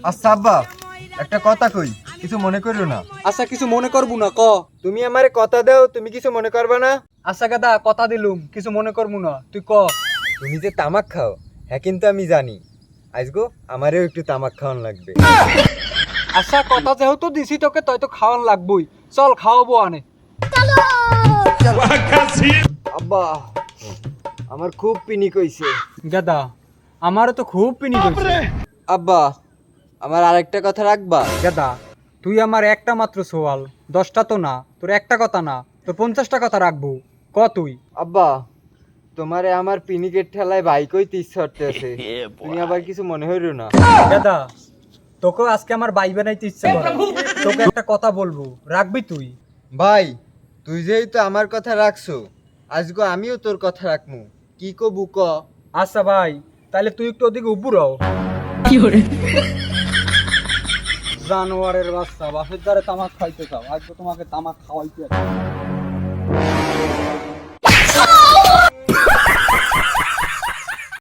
আচ্ছা আব্বা, একটা কথা কই, কিছু মনে করো না। আচ্ছা কিছু মনে করবো না, ক। তুমি আমারে কথা দাও, তুমি কিছু মনে করবে না। আচ্ছা গাদা, কথা দিলুম, কিছু মনে করবো না, তুই ক। তুমি যে তামাক খাও, হ্যাঁ কিন্তু আমি জানি। আজগো আমারেও একটু তামাক খাওয়ান লাগবে। আচ্ছা কথা যেহেতু দিছি তোকে, তাই তো খাওয়ান লাগবই। চল খাওয়াবো আনে। আব্বা, আমার খুব পিনি কইছে। গাদা, আমারও তো খুব পিনি করছে। আব্বা, আমার আরেকটা কথা রাখবা। গাদা, তুই আমার একটা মাত্র সোয়াল, 10টা তো না, তোর একটা কথা না, তোর 50টা কথা রাখবো, ক তুই। আব্বা, তোমারে আমার পিনিকের ঠেলায় বাইক হইতে ইচ্ছা আছে, তুমি আবার কিছু মনে হইরো না। গাদা, তোকেও আজকে আমার বাই বানাইতে ইচ্ছে করে। তোকে একটা কথা বলবো, রাখবি তুই? ভাই, তুই যেই তো আমার কথা রাখছো, আজগো আমিও তোর কথা রাখমু। কি কবু ক। আচ্ছা ভাই, তাহলে তুই একটু ওদিকে উপরাও। জানোয়ারের বাচ্চা, বাসের দ্বারে তামাক খাইতে চাও, আজকে তোমাকে তামাক খাওয়াইতে আছে।